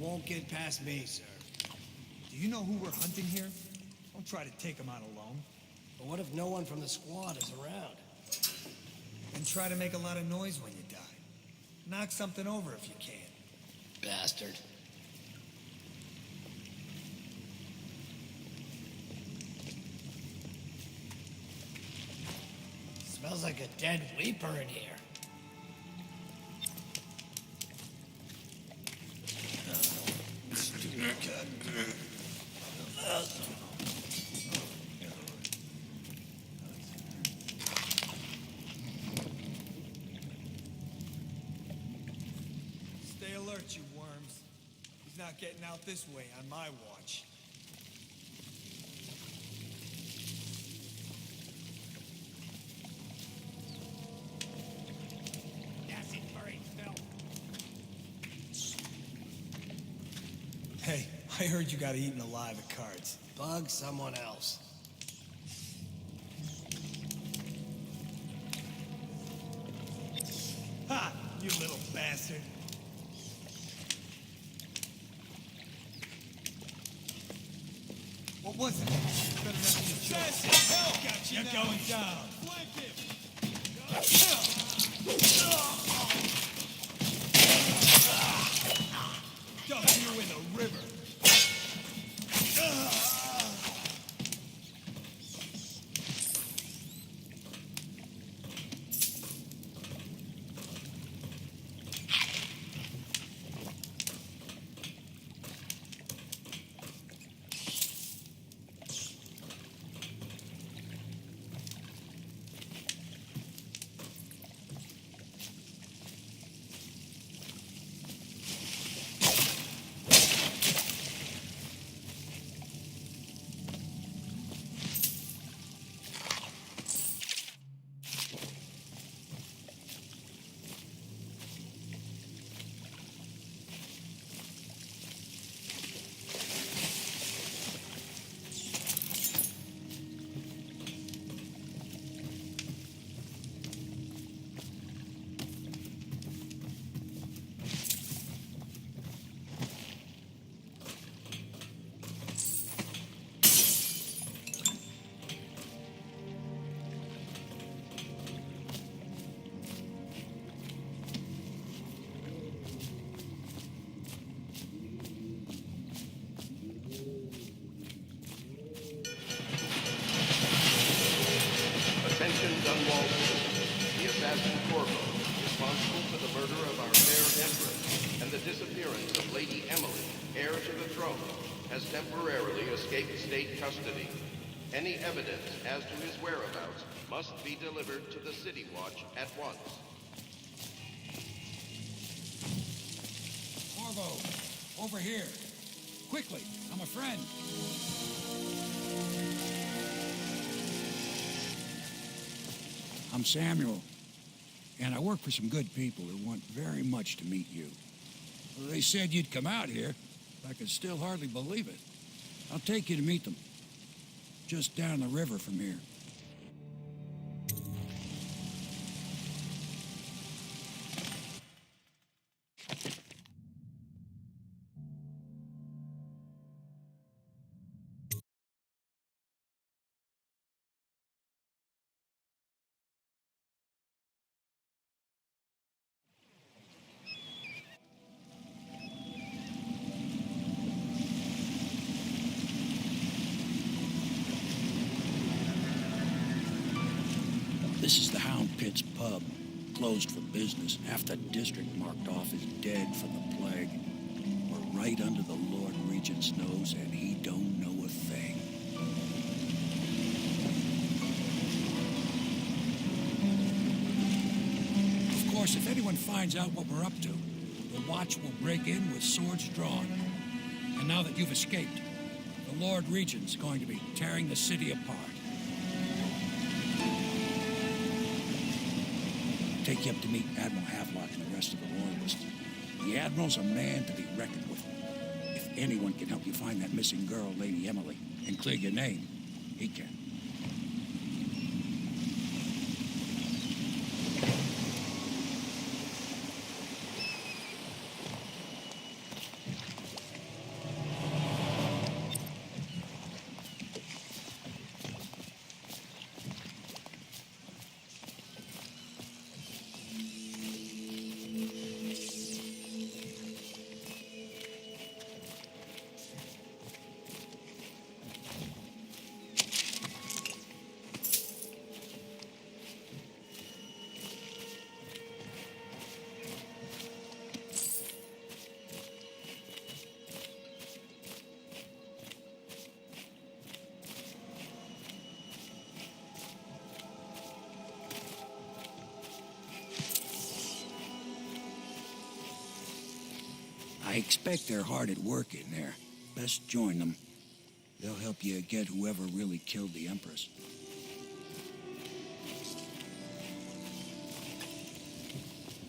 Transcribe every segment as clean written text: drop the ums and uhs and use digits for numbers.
won't get past me, sir. Do you know who we're hunting here? Don't try to take him out alone. But what if no one from the squad is around? And try to make a lot of noise when you die. Knock something over if you can. Bastard. Smells like a dead weeper in here. Stupid cut. Stay alert, you worms. He's not getting out this way on my watch. Hey, I heard you got eaten alive at cards. Bug someone else. Ha! You little bastard. What was it? Better not be a joke. Help! Got you You're now. going down. Flank him! Dump you in the river. Attention, Dunwall. The assassin Corvo, responsible for the murder of our fair Empress and the disappearance of Lady Emily, heir to the throne, has temporarily escaped state custody. Any evidence as to his whereabouts must be delivered to the City Watch at once. Corvo, over here. Quickly, I'm a friend. I'm Samuel, and I work for some good people who want very much to meet you. Well, they said you'd come out here. I could still hardly believe it. I'll take you to meet them. Just down the river from here. This is the Hound Pit's pub, closed for business. Half the district marked off as dead from the plague. We're right under the Lord Regent's nose, and he don't know a thing. Of course, if anyone finds out what we're up to, the Watch will break in with swords drawn. And now that you've escaped, the Lord Regent's going to be tearing the city apart. Take you up to meet Admiral Havelock and the rest of the Royalists. The Admiral's a man to be reckoned with. If anyone can help you find that missing girl, Lady Emily, and clear your name, he can. I expect they're hard at work in there. Best join them. They'll help you get whoever really killed the Empress.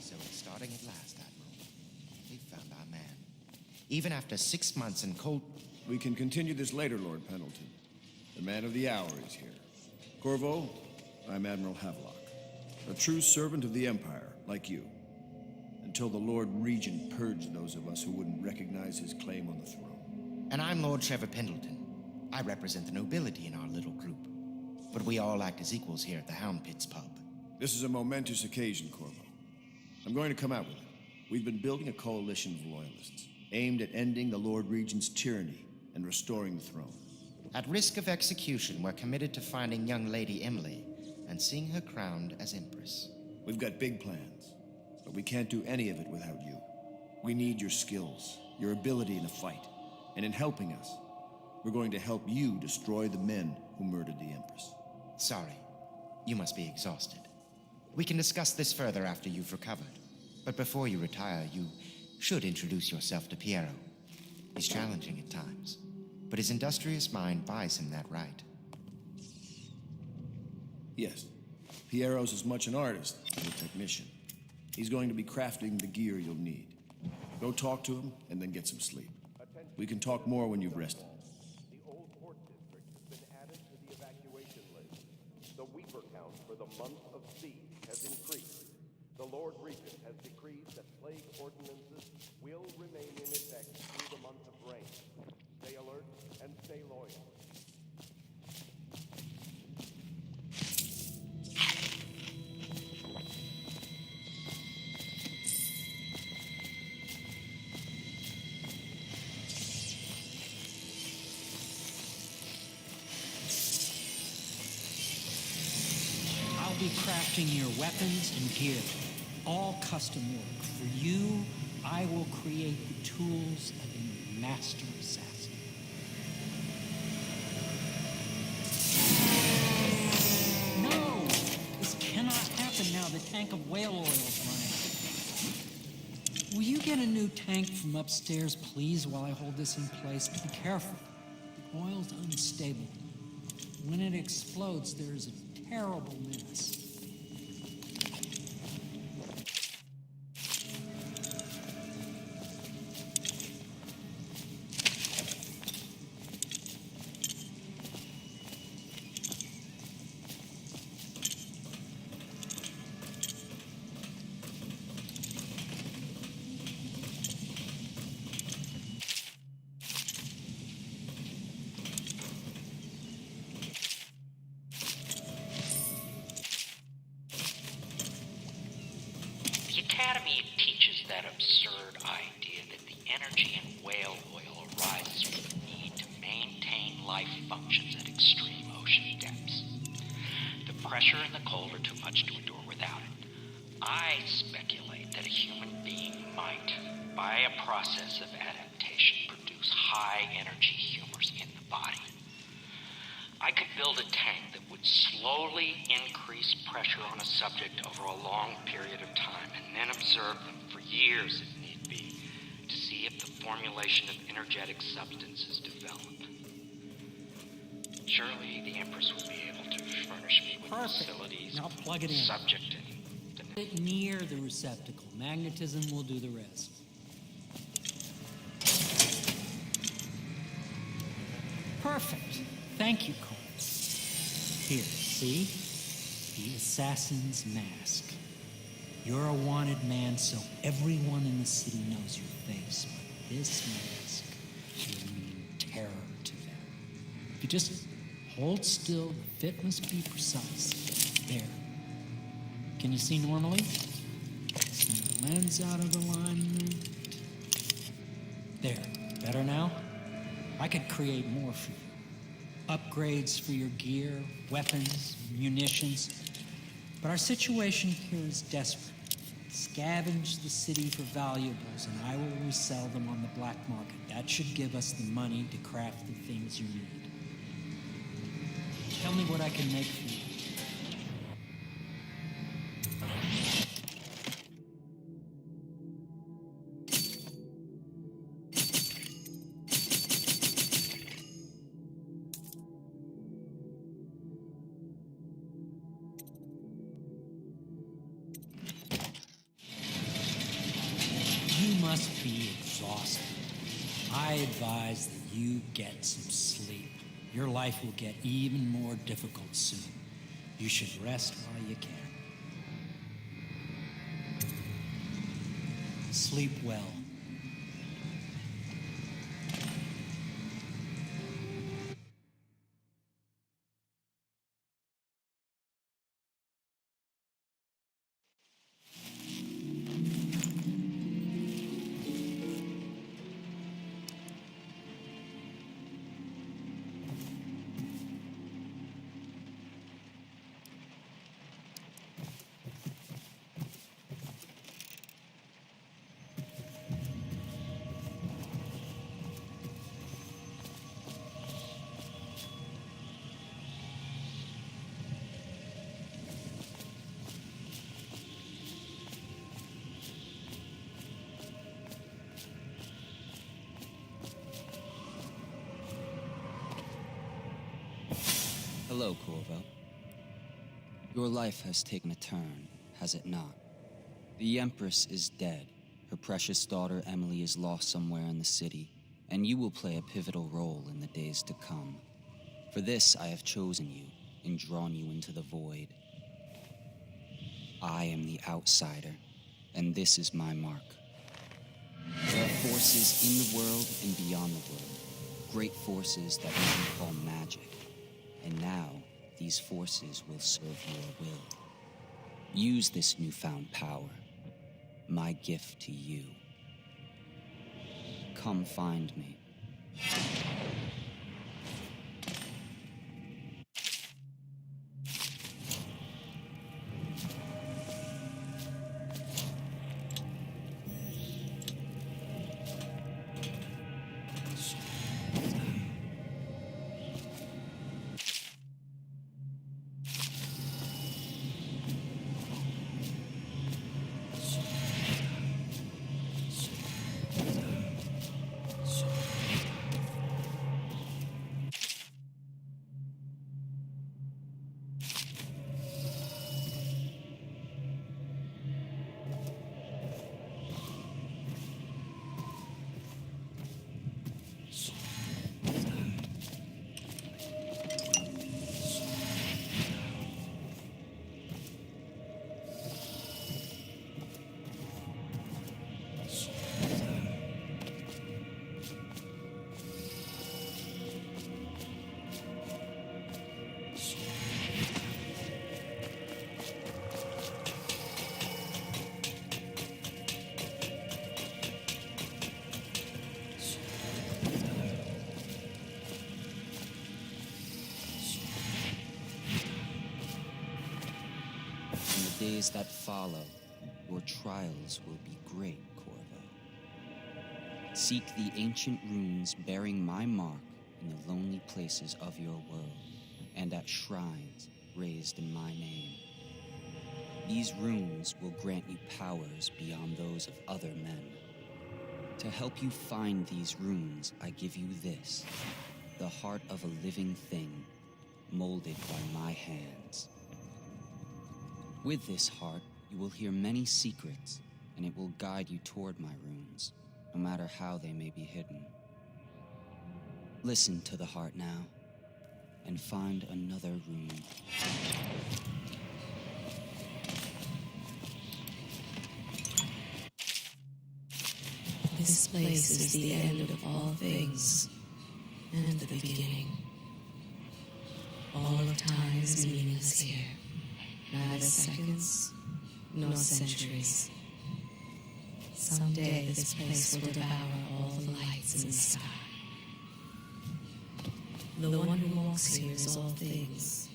So it's starting at last, Admiral. We found our man. Even after 6 months in cold... We can continue this later, Lord Pendleton. The man of the hour is here. Corvo, I'm Admiral Havelock. A true servant of the Empire, like you. Until the Lord Regent purged those of us who wouldn't recognize his claim on the throne. And I'm Lord Trevor Pendleton. I represent the nobility in our little group. But we all act as equals here at the Hound Pits pub. This is a momentous occasion, Corvo. I'm going to come out with it. We've been building a coalition of loyalists, aimed at ending the Lord Regent's tyranny and restoring the throne. At risk of execution, we're committed to finding young Lady Emily and seeing her crowned as Empress. We've got big plans, but we can't do any of it without you. We need your skills, your ability in a fight, and in helping us, we're going to help you destroy the men who murdered the Empress. Sorry, you must be exhausted. We can discuss this further after you've recovered. But before you retire, you should introduce yourself to Piero. He's challenging at times, but his industrious mind buys him that right. Yes, Piero's as much an artist as a technician. He's going to be crafting the gear you'll need. Go talk to him, and then get some sleep. We can talk more when you've rested. The old port district has been added to the evacuation list. The Weeper count for the month of siege has increased. The Lord Regent has decreed that plague ordinances will remain in effect through the month of rain. Stay alert and stay loyal. I'll be crafting your weapons and gear, all custom work. For you, I will create the tools of a master assassin. No! This cannot happen now. The tank of whale oil is running. Will you get a new tank from upstairs, please, while I hold this in place? Be careful. The oil's unstable. When it explodes, there is a terrible mess. The Academy teaches that absurd idea that the energy in whale oil arises from the need to maintain life functions at extreme ocean depths. The pressure and the cold are too much to endure without it. I speculate that a human being might, by a process of adaptation, produce high-energy humors in the body. I could build a tank that would slowly increase pressure on a subject over a long period of time and then observe them for years if need be to see if the formulation of energetic substances develop. Surely the Empress would be able to furnish me with Perfect. facilities, Now plug it in. subject, and Put it near the receptacle. Magnetism will do the rest. Perfect. Thank you, Cole. Here, see? The assassin's mask. You're a wanted man, so everyone in the city knows your face. But this mask will mean terror to them. If you just hold still, the fit must be precise. There. Can you see normally? Send the lens out of alignment. There. Better now? I could create more for you. Upgrades for your gear, weapons, munitions. But our situation here is desperate. Scavenge the city for valuables, and I will resell them on the black market. That should give us the money to craft the things you need. Tell me what I can make for you. be exhausted. I advise that you get some sleep. Your life will get even more difficult soon. You should rest while you can. Sleep well. Hello, Corvo. Your life has taken a turn, has it not? The Empress is dead. Her precious daughter Emily is lost somewhere in the city, and you will play a pivotal role in the days to come. For this, I have chosen you and drawn you into the void. I am the outsider, and this is my mark. There are forces in the world and beyond the world, great forces that we can call magic. And now, these forces will serve your will. Use this newfound power, my gift to you. Come find me. Days that follow, your trials will be great, Corvo. Seek the ancient runes bearing my mark in the lonely places of your world, and at shrines raised in my name. These runes will grant you powers beyond those of other men. To help you find these runes, I give you this, the heart of a living thing, molded by my hands. With this heart, you will hear many secrets, and it will guide you toward my runes, no matter how they may be hidden. Listen to the heart now, and find another rune. This place is the end of all things, and the beginning. All of time is meaningless here. Neither seconds, nor centuries. Someday this place will devour all the lights in the sky. The one who walks here is all things,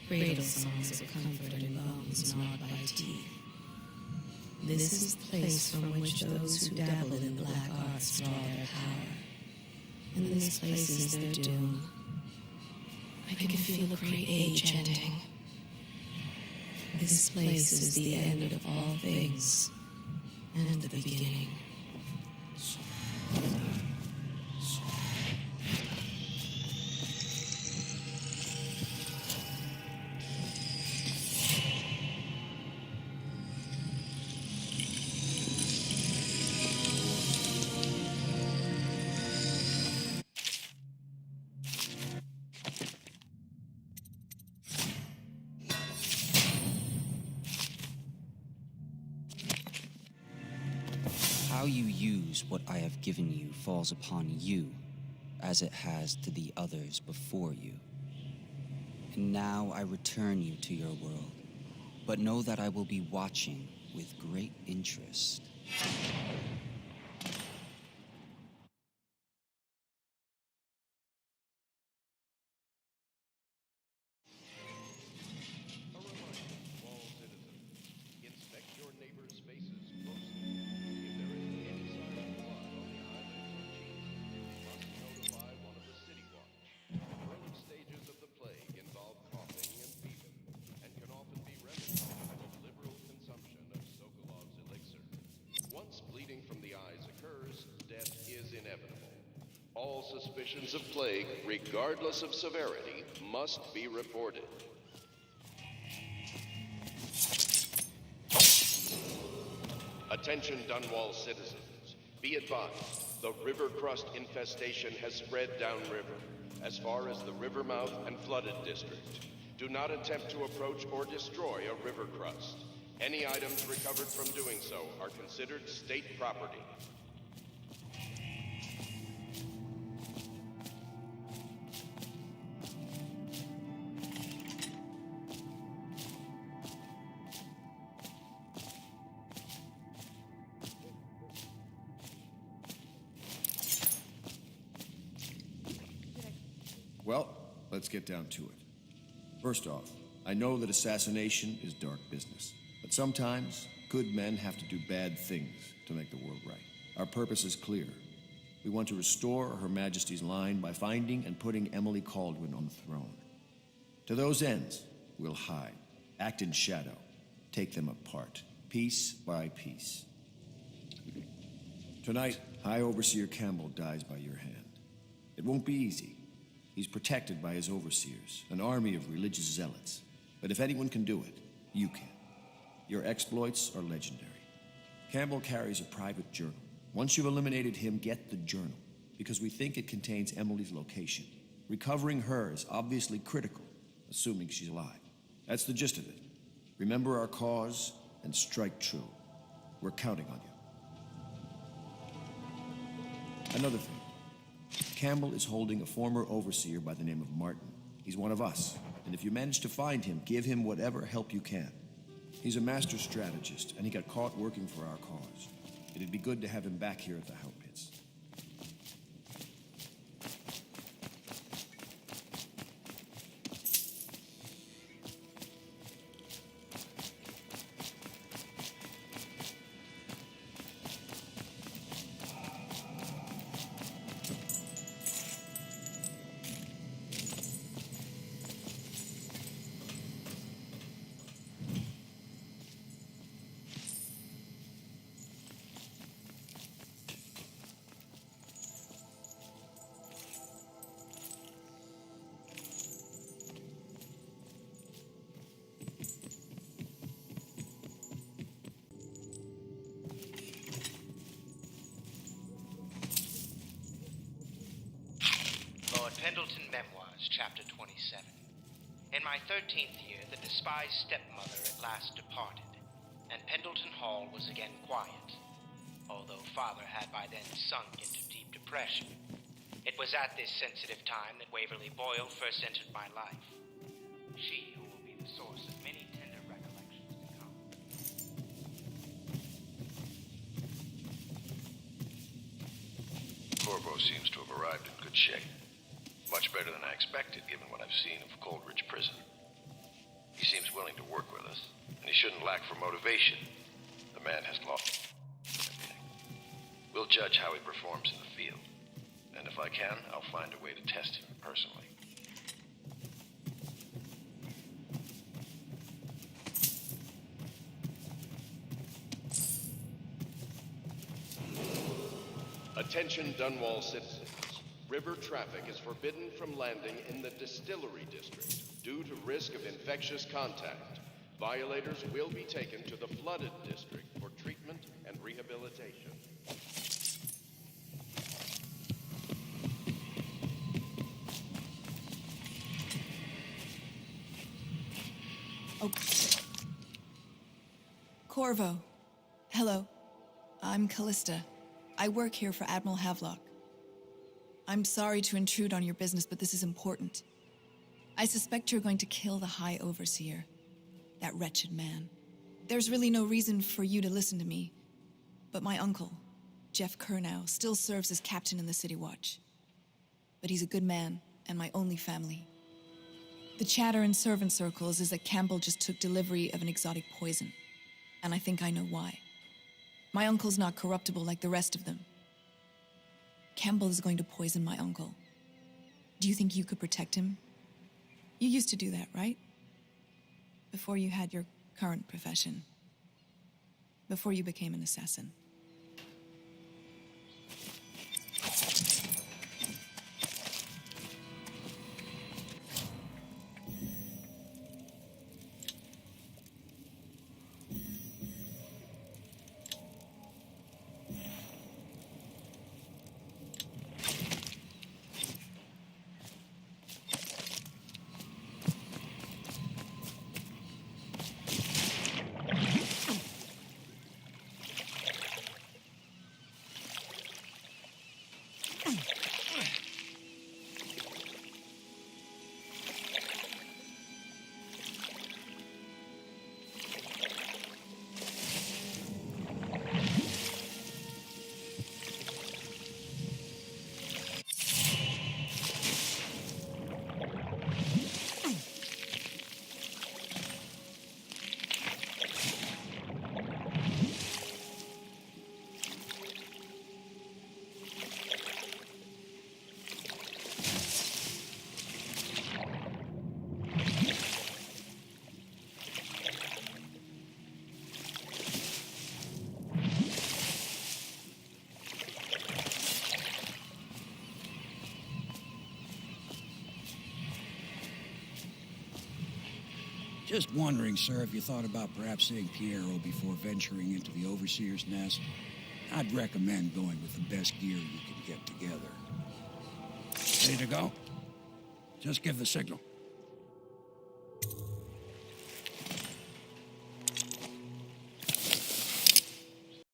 cradle songs of comfort and bones gnawed by teeth. This is the place from which those who dabble in black arts draw their power. And this place is their doom. I can feel the great age ending. This place is the end of all things, and the beginning. How you use what I have given you falls upon you, as it has to the others before you. And now I return you to your world, but know that I will be watching with great interest. Inspect your neighbor's faces closely. If there is any sign of blood on the eyelids or cheeks, you must notify one of the city watch. Early stages of the plague involve coughing and fever, and can often be remedied with liberal consumption of Sokolov's elixir. Once bleeding from the eyes occurs, death is inevitable. All suspicions of plague, regardless of severity, must be reported. Attention Dunwall citizens. Be advised, the river crust infestation has spread downriver, as far as the river mouth and flooded district. Do not attempt to approach or destroy a river crust. Any items recovered from doing so are considered state property. Well, let's get down to it. First off, I know that assassination is dark business, but sometimes good men have to do bad things to make the world right. Our purpose is clear. We want to restore Her Majesty's line by finding and putting Emily Kaldwin on the throne. To those ends, we'll hide, act in shadow, take them apart, piece by piece. Tonight, High Overseer Campbell dies by your hand. It won't be easy. He's protected by his overseers, an army of religious zealots. But if anyone can do it, you can. Your exploits are legendary. Campbell carries a private journal. Once you've eliminated him, get the journal, because we think it contains Emily's location. Recovering her is obviously critical, assuming she's alive. That's the gist of it. Remember our cause and strike true. We're counting on you. Another thing. Campbell is holding a former overseer by the name of Martin. He's one of us, and if you manage to find him, give him whatever help you can. He's a master strategist, and he got caught working for our cause. It'd be good to have him back here at the How Pits. Pendleton Memoirs, Chapter 27. In my 13th year, the despised stepmother at last departed, and Pendleton Hall was again quiet, although Father had by then sunk into deep depression. It was at this sensitive time that Waverly Boyle first entered my life. She who will be the source of many tender recollections to come. Corvo seems to have arrived in good shape. Much better than I expected, given what I've seen of Coldridge Prison. He seems willing to work with us, and he shouldn't lack for motivation. The man has lost everything. We'll judge how he performs in the field, and if I can, I'll find a way to test him personally. Attention Dunwall citizens. River traffic is forbidden from landing in the Distillery District due to risk of infectious contact. Violators will be taken to the Flooded District for treatment and rehabilitation. Oh. Corvo. Hello. I'm Callista. I work here for Admiral Havelock. I'm sorry to intrude on your business, but this is important. I suspect you're going to kill the High Overseer, that wretched man. There's really no reason for you to listen to me, but my uncle, Jeff Kernow, still serves as captain in the City Watch. But he's a good man, and my only family. The chatter in servant circles is that Campbell just took delivery of an exotic poison, and I think I know why. My uncle's not corruptible like the rest of them. Campbell is going to poison my uncle. Do you think you could protect him? You used to do that, right? Before you had your current profession. Before you became an assassin. Just wondering, sir, if you thought about perhaps seeing Piero before venturing into the Overseer's nest. I'd recommend going with the best gear you can get together. Ready to go? Just give the signal.